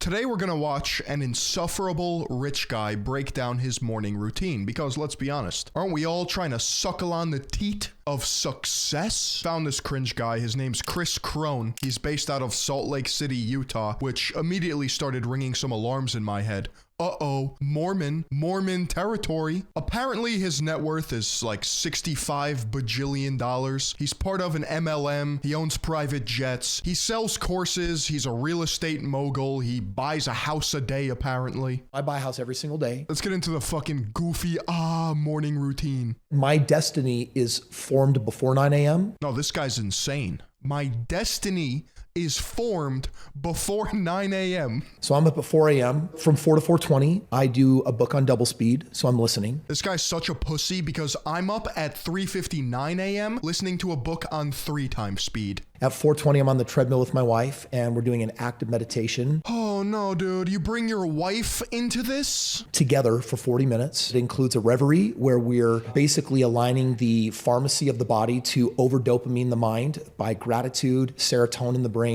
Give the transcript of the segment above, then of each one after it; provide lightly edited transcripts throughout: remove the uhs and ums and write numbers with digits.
Today we're gonna watch an insufferable rich guy break down his morning routine because let's be honest, aren't we all trying to suckle on the teat of success? Found this cringe guy, his name's Chris Crone. He's based out of Salt Lake City, Utah, which immediately started ringing some alarms in my head. Uh-oh, Mormon territory. Apparently his net worth is like $65 bajillion. He's part of an MLM. He owns private jets. He sells courses. He's a real estate mogul. He buys a house a day, apparently. I buy a house every single day. Let's get into the fucking goofy, morning routine. My destiny is formed before 9 a.m. No, this guy's insane. My destiny is formed before 9 a.m. So I'm up at 4 a.m. From 4 to 4:20, I do a book on double speed, so I'm listening. This guy's such a pussy because I'm up at 3:59 a.m. listening to a book on 3 times speed. At 4:20, I'm on the treadmill with my wife, and we're doing an active meditation. Oh no, dude, you bring your wife into this? Together for 40 minutes. It includes a reverie where we're basically aligning the pharmacy of the body to over-dopamine the mind by gratitude, serotonin the brain.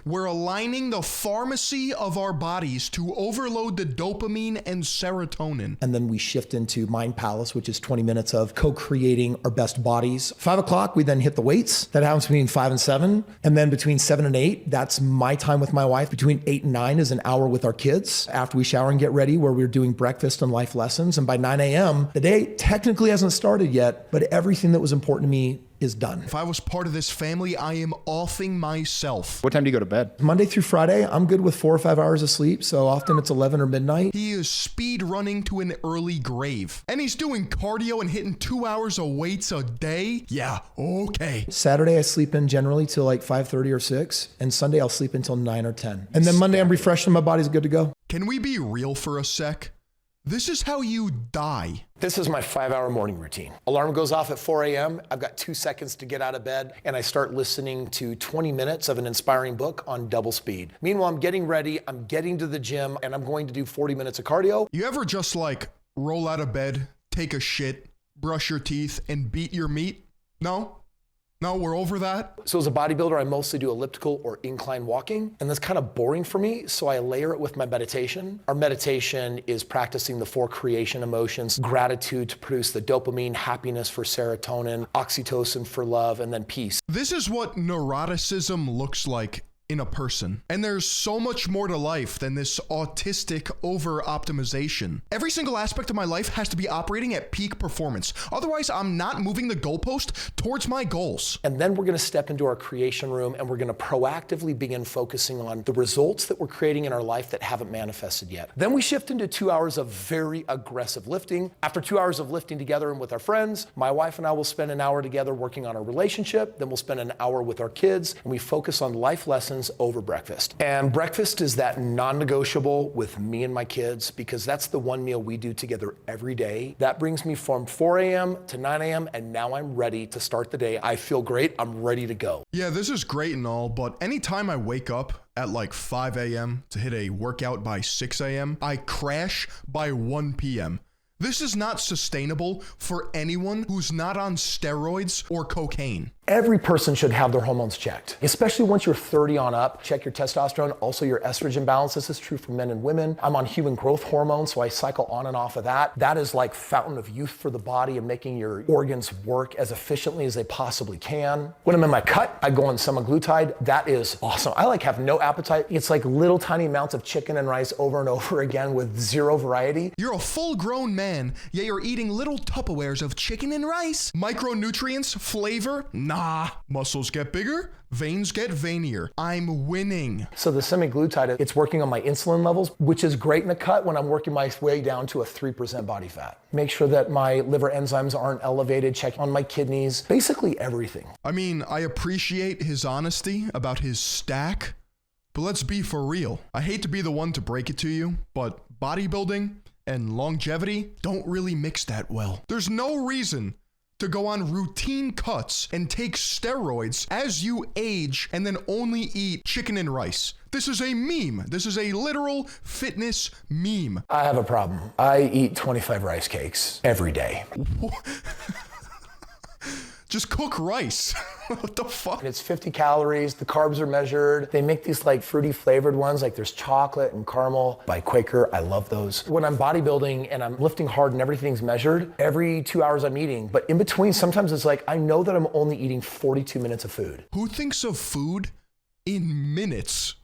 We're aligning the pharmacy of our bodies to overload the dopamine and serotonin. And then we shift into Mind Palace, which is 20 minutes of co-creating our best bodies. 5 o'clock, we then hit the weights. That happens between 5 and 7. And then between 7 and 8, that's my time with my wife. Between 8 and 9 is an hour with our kids after we shower and get ready, where we're doing breakfast and life lessons. And by 9 a.m., the day technically hasn't started yet, but everything that was important to me is done. If I was part of this family, I am offing myself. What time do you go to bed? Monday through Friday, I'm good with 4 or 5 hours of sleep. So often it's 11 or midnight. He is speed running to an early grave. And he's doing cardio and hitting 2 hours of weights a day? Yeah, okay. Saturday, I sleep in generally till like 5:30 or 6. And Sunday, I'll sleep until 9 or 10. And then Monday, I'm refreshed and my body's good to go. Can we be real for a sec? This is how you die. This is my 5-hour morning routine. Alarm goes off at 4 a.m. I've got 2 seconds to get out of bed, and I start listening to 20 minutes of an inspiring book on double speed. Meanwhile, I'm getting ready, I'm getting to the gym, and I'm going to do 40 minutes of cardio. You ever just like roll out of bed, take a shit, brush your teeth, and beat your meat? No? No, we're over that. So as a bodybuilder, I mostly do elliptical or incline walking, and that's kind of boring for me, so I layer it with my meditation. Our meditation is practicing the 4 creation emotions: gratitude to produce the dopamine, happiness for serotonin, oxytocin for love, and then peace. This is what neuroticism looks like in a person. And there's so much more to life than this autistic over-optimization. Every single aspect of my life has to be operating at peak performance. Otherwise, I'm not moving the goalpost towards my goals. And then we're gonna step into our creation room and we're gonna proactively begin focusing on the results that we're creating in our life that haven't manifested yet. Then we shift into 2 hours of very aggressive lifting. After 2 hours of lifting together and with our friends, my wife and I will spend an hour together working on our relationship. Then we'll spend an hour with our kids, and we focus on life lessons over breakfast. And breakfast is that non-negotiable with me and my kids, because that's the one meal we do together every day. That brings me from 4 a.m. to 9 a.m. and now I'm ready to start the day. I feel great, I'm ready to go. Yeah, this is great and all, but anytime I wake up at like 5 a.m. to hit a workout by 6 a.m., I crash by 1 p.m. This is not sustainable for anyone who's not on steroids or cocaine. Every person should have their hormones checked, especially once you're 30 on up. Check your testosterone, also your estrogen balance. This is true for men and women. I'm on human growth hormone, so I cycle on and off of that. That is like fountain of youth for the body and making your organs work as efficiently as they possibly can. When I'm in my cut, I go on semaglutide. That is awesome. I like have no appetite. It's like little tiny amounts of chicken and rice over and over again with zero variety. You're a full-grown man, yet you're eating little Tupperwares of chicken and rice. Micronutrients, flavor, nah. Muscles get bigger, veins get veinier. I'm winning. So the semaglutide, it's working on my insulin levels, which is great in a cut when I'm working my way down to a 3% body fat. Make sure that my liver enzymes aren't elevated, check on my kidneys, basically everything. I mean, I appreciate his honesty about his stack, but let's be for real. I hate to be the one to break it to you, but bodybuilding and longevity don't really mix that well. There's no reason to go on routine cuts and take steroids as you age and then only eat chicken and rice. This is a meme. This is a literal fitness meme. I have a problem. I eat 25 rice cakes every day. Just cook rice. What the fuck? And it's 50 calories, the carbs are measured. They make these like fruity flavored ones, like there's chocolate and caramel by Quaker. I love those. When I'm bodybuilding and I'm lifting hard and everything's measured, every 2 hours I'm eating. But in between, sometimes it's like, I know that I'm only eating 42 minutes of food. Who thinks of food in minutes?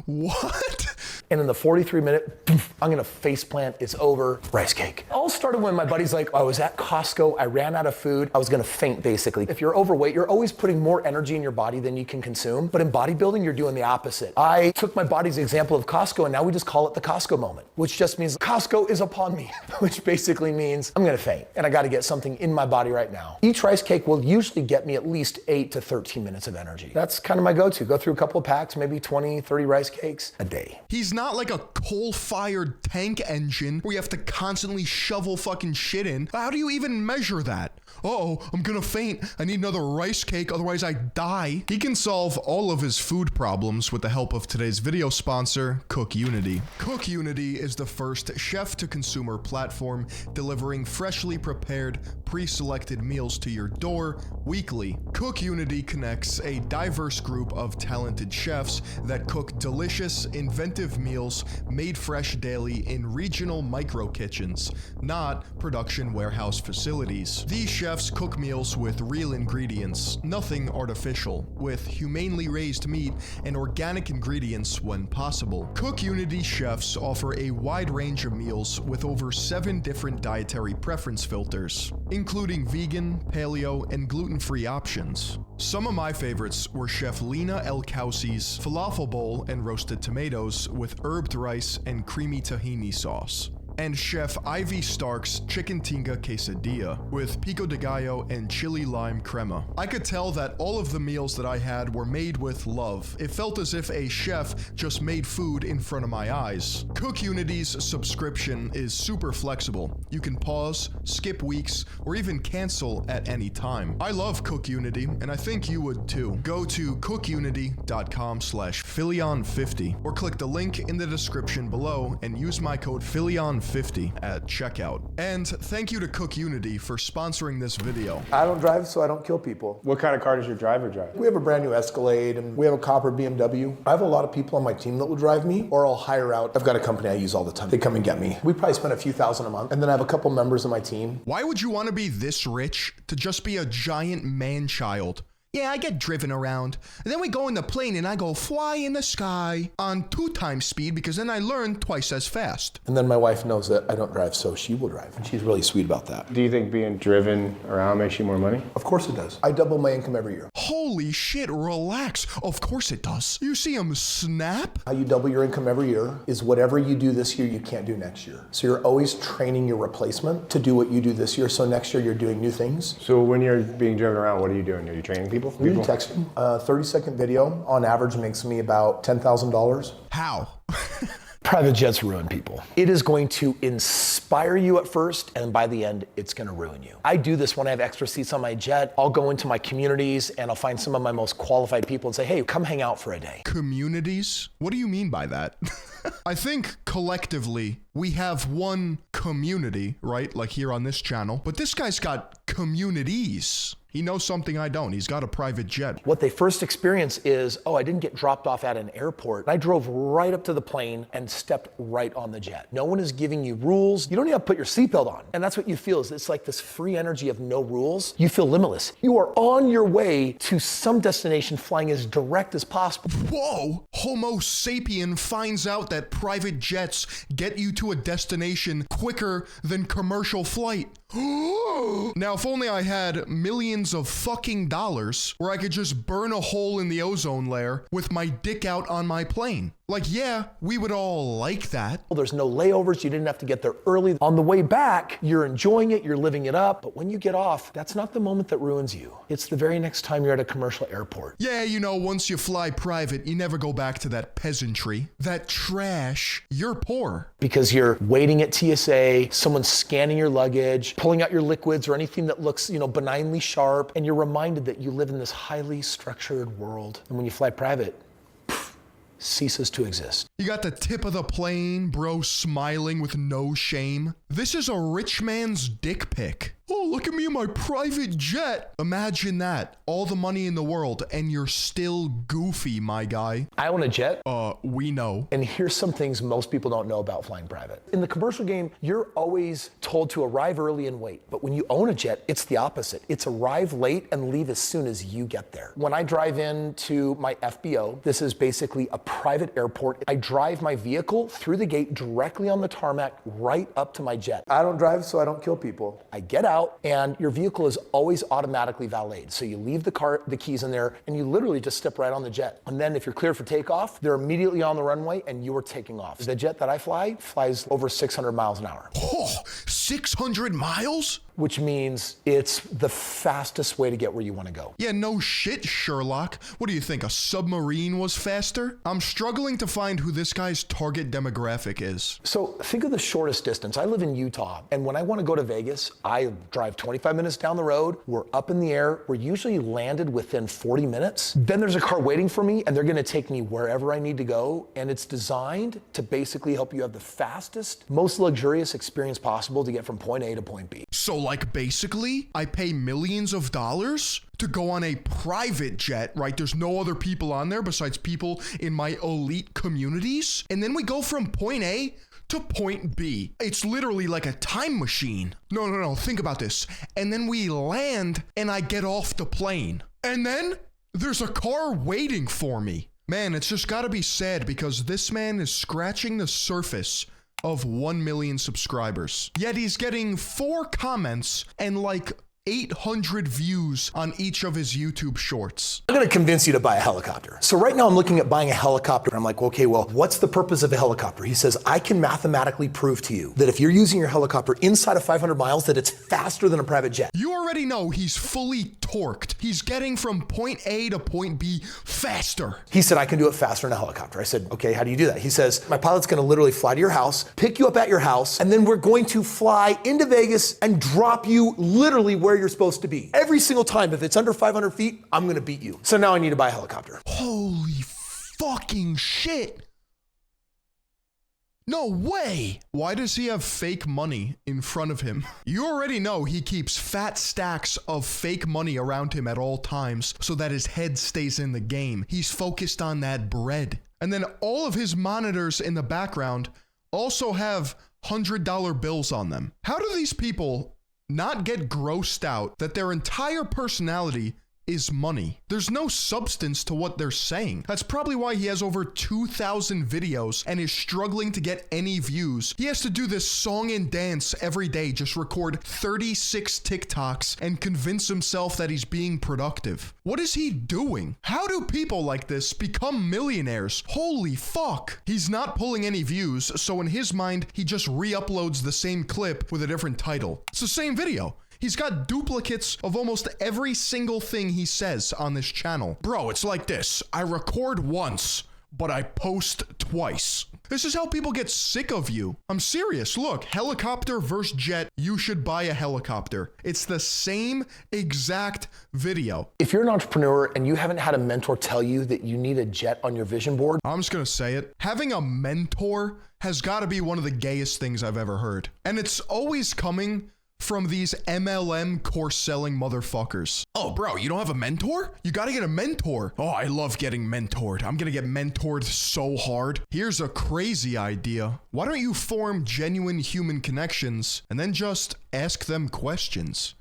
What? And in the 43-minute, I'm gonna faceplant, it's over, rice cake. It all started when my buddy's like, I was at Costco, I ran out of food, I was gonna faint basically. If you're overweight, you're always putting more energy in your body than you can consume. But in bodybuilding, you're doing the opposite. I took my body's example of Costco and now we just call it the Costco moment, which just means Costco is upon me, which basically means I'm gonna faint and I gotta get something in my body right now. Each rice cake will usually get me at least 8 to 13 minutes of energy. That's kind of my go-to. Go through a couple of packs, maybe 20, 30 rice cakes a day. He's not like a coal-fired tank engine where you have to constantly shovel fucking shit in. How do you even measure that? Uh-oh, I'm gonna faint. I need another rice cake, otherwise I die. He can solve all of his food problems with the help of today's video sponsor, Cook Unity. Cook Unity is the first chef-to-consumer platform delivering freshly prepared, pre-selected meals to your door weekly. Cook Unity connects a diverse group of talented chefs that cook delicious, inventive meals made fresh daily in regional micro kitchens, not production warehouse facilities. These chefs cook meals with real ingredients, nothing artificial, with humanely raised meat and organic ingredients when possible. Cook Unity chefs offer a wide range of meals with over 7 different dietary preference filters, including vegan, paleo, and gluten-free options. Some of my favorites were Chef Lena El Kausi's falafel bowl and roasted tomatoes with herbed rice and creamy tahini sauce, and Chef Ivy Stark's chicken tinga quesadilla with pico de gallo and chili lime crema. I could tell that all of the meals that I had were made with love. It felt as if a chef just made food in front of my eyes. Cook Unity's subscription is super flexible. You can pause, skip weeks, or even cancel at any time. I love Cook Unity, and I think you would too. Go to cookunity.com/Philion50 or click the link in the description below and use my code Philion50 at checkout. And thank you to Cook Unity for sponsoring this video. I don't drive, so I don't kill people. What kind of car does your driver drive? We have a brand new Escalade and we have a copper BMW. I have a lot of people on my team that will drive me, or I'll hire out. I've got a company I use all the time. They come and get me. We probably spend a few thousand a month. And then I have a couple members of my team. Why would you want to be this rich to just be a giant man-child? Yeah, I get driven around. And then we go in the plane and I go fly in the sky on 2 times speed because then I learn twice as fast. And then my wife knows that I don't drive, so she will drive. And she's really sweet about that. Do you think being driven around makes you more money? Of course it does. I double my income every year. Holy shit, relax. Of course it does. You see him snap? How you double your income every year is whatever you do this year, you can't do next year. So you're always training your replacement to do what you do this year. So next year you're doing new things. So when you're being driven around, what are you doing? Are you training people? We do texting. A 30-second video on average makes me about $10,000. How? Private jets ruin people. It is going to inspire you at first, and by the end, it's gonna ruin you. I do this when I have extra seats on my jet. I'll go into my communities and I'll find some of my most qualified people and say, hey, come hang out for a day. Communities? What do you mean by that? I think collectively we have one community, right? Like here on this channel, but this guy's got communities. He knows something I don't. He's got a private jet. What they first experience is, oh, I didn't get dropped off at an airport. I drove right up to the plane and stepped right on the jet. No one is giving you rules. You don't even have to put your seatbelt on. And that's what you feel is it's like this free energy of no rules. You feel limitless. You are on your way to some destination flying as direct as possible. Whoa! Homo sapien finds out that private jets get you to a destination quicker than commercial flight. Now, if only I had millions of fucking dollars where I could just burn a hole in the ozone layer with my dick out on my plane. Like, yeah, we would all like that. Well, there's no layovers. You didn't have to get there early. On the way back, you're enjoying it. You're living it up. But when you get off, that's not the moment that ruins you. It's the very next time you're at a commercial airport. Yeah, you know, once you fly private, you never go back to that peasantry, that trash. You're poor. Because you're waiting at TSA, someone's scanning your luggage, pulling out your liquids or anything that looks, benignly sharp. And you're reminded that you live in this highly structured world. And when you fly private, ceases to exist. You got the tip of the plane, bro, smiling with no shame. This is a rich man's dick pic. Oh, look at me in my private jet. Imagine that. All the money in the world, and you're still goofy, my guy. I own a jet. We know. And here's some things most people don't know about flying private. In the commercial game, you're always told to arrive early and wait. But when you own a jet, it's the opposite. It's arrive late and leave as soon as you get there. When I drive into my FBO, this is basically a private airport. I drive my vehicle through the gate directly on the tarmac right up to my jet. I don't drive, so I don't kill people. I get out and your vehicle is always automatically valeted. So you leave the keys in there and you literally just step right on the jet. And then if you're cleared for takeoff, they're immediately on the runway and you are taking off. The jet that I fly flies over 600 miles an hour. Oh, 600 miles? Which means it's the fastest way to get where you want to go. Yeah, no shit, Sherlock. What do you think, a submarine was faster? I'm struggling to find who this guy's target demographic is. So think of the shortest distance. I live in Utah, and when I want to go to Vegas, I drive 25 minutes down the road. We're up in the air. We're usually landed within 40 minutes. Then there's a car waiting for me, and they're going to take me wherever I need to go. And it's designed to basically help you have the fastest, most luxurious experience possible to get from point A to point B. So like basically, I pay millions of dollars to go on a private jet, right? There's no other people on there besides people in my elite communities. And then we go from point A to point B. It's literally like a time machine. No, think about this. And then we land and I get off the plane. And then there's a car waiting for me. Man, it's just gotta be sad because this man is scratching the surface of 1 million subscribers. Yet he's getting 4 comments and like 800 views on each of his YouTube shorts. I'm gonna convince you to buy a helicopter. So right now I'm looking at buying a helicopter. I'm like, okay, well, what's the purpose of a helicopter? He says, I can mathematically prove to you that if you're using your helicopter inside of 500 miles, that it's faster than a private jet. You already know he's fully torqued. He's getting from point A to point B faster. He said, I can do it faster in a helicopter. I said, okay, how do you do that? He says, my pilot's gonna literally fly to your house, pick you up at your house, and then we're going to fly into Vegas and drop you literally where you're supposed to be. Every single time, if it's under 500 feet, I'm gonna beat you. So now I need to buy a helicopter. Holy fucking shit. No way! Why does he have fake money in front of him? You already know he keeps fat stacks of fake money around him at all times so that his head stays in the game. He's focused on that bread. And then all of his monitors in the background also have $100 bills on them. How do these people not get grossed out that their entire personality is money? There's no substance to what they're saying. That's probably why he has over 2,000 videos and is struggling to get any views. He has to do this song and dance every day, just record 36 TikToks and convince himself that he's being productive. What is he doing? How do people like this become millionaires? Holy fuck. He's not pulling any views, so in his mind, he just re-uploads the same clip with a different title. It's the same video. He's got duplicates of almost every single thing he says on this channel. Bro, it's like this. I record once, but I post twice. This is how people get sick of you. I'm serious. Look, helicopter versus jet. You should buy a helicopter. It's the same exact video. If you're an entrepreneur and you haven't had a mentor tell you that you need a jet on your vision board, I'm just gonna say it. Having a mentor has gotta be one of the gayest things I've ever heard. And it's always coming from these MLM course selling motherfuckers. Oh, bro, you don't have a mentor? You gotta get a mentor. Oh, I love getting mentored. I'm gonna get mentored so hard. Here's a crazy idea. Why don't you form genuine human connections and then just ask them questions?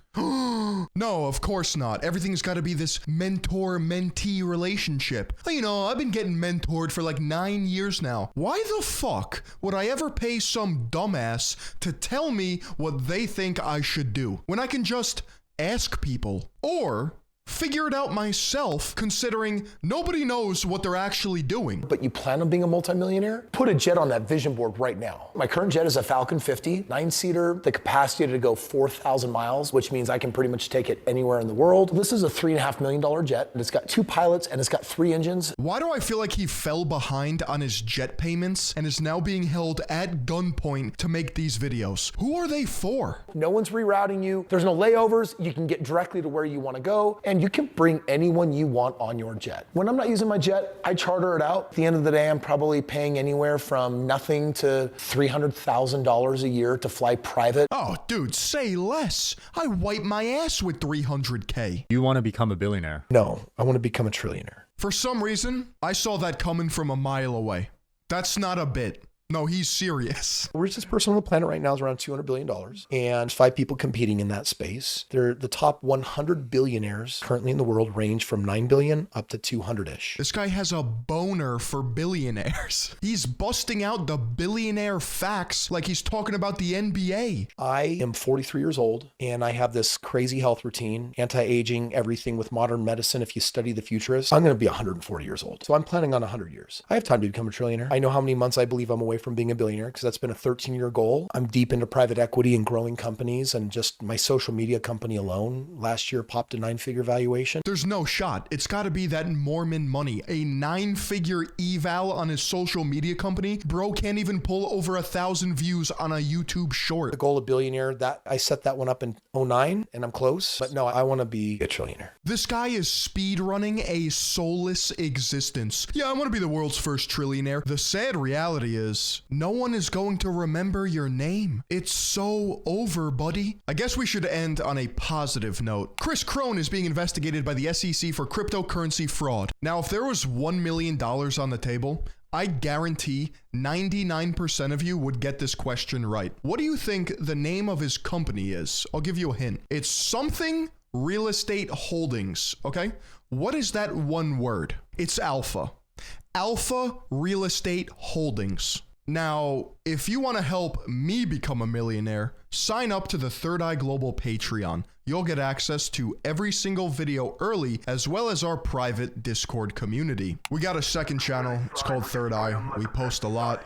No, of course not. Everything's got to be this mentor-mentee relationship. You know, I've been getting mentored for like 9 years now. Why the fuck would I ever pay some dumbass to tell me what they think I should do when I can just ask people or figure it out myself, considering nobody knows what they're actually doing? but you plan on being a multimillionaire? Put a jet on that vision board right now. My current jet is a Falcon 50, 9-seater, the capacity to go 4,000 miles, which means I can pretty much take it anywhere in the world. This is a $3.5 million jet, and it's got 2 pilots, and it's got 3 engines. Why do I feel like he fell behind on his jet payments and is now being held at gunpoint to make these videos? Who are they for? No one's rerouting you. There's no layovers. You can get directly to where you want to go, and man, you can bring anyone you want on your jet. When I'm not using my jet, I charter it out. At the end of the day, I'm probably paying anywhere from nothing to $300,000 a year to fly private. Oh, dude, say less. I wipe my ass with $300K. You want to become a billionaire? No, I want to become a trillionaire. For some reason, I saw that coming from a mile away. That's not a bit. No, he's serious. The richest person on the planet right now is around $200 billion, and 5 people competing in that space. They're the top 100 billionaires currently in the world range from 9 billion up to 200-ish. This guy has a boner for billionaires. He's busting out the billionaire facts like he's talking about the NBA. I am 43 years old, and I have this crazy health routine, anti-aging, everything with modern medicine. If you study the futurists, I'm going to be 140 years old. So I'm planning on 100 years. I have time to become a trillionaire. I know how many months I believe I'm away from being a billionaire because that's been a 13-year goal. I'm deep into private equity and growing companies, and just my social media company alone last year popped a 9-figure valuation. There's no shot. It's got to be that Mormon money. A 9-figure eval on his social media company. Bro can't even pull over 1,000 views on a YouTube short. The goal of billionaire, that I set that one up in 2009, and I'm close. But no, I want to be a trillionaire. This guy is speed running a soulless existence. Yeah, I want to be the world's first trillionaire. The sad reality is, no one is going to remember your name. It's so over, buddy. I guess we should end on a positive note. Chris Crone is being investigated by the SEC for cryptocurrency fraud. Now, if there was $1 million on the table, I guarantee 99% of you would get this question right. What do you think the name of his company is? I'll give you a hint. It's something real estate holdings, okay? What is that one word? It's Alpha. Alpha Real Estate Holdings. Now, if you want to help me become a millionaire, sign up to the Third Eye Global Patreon. You'll get access to every single video early, as well as our private Discord community. We got a second channel. It's called Third Eye. We post a lot.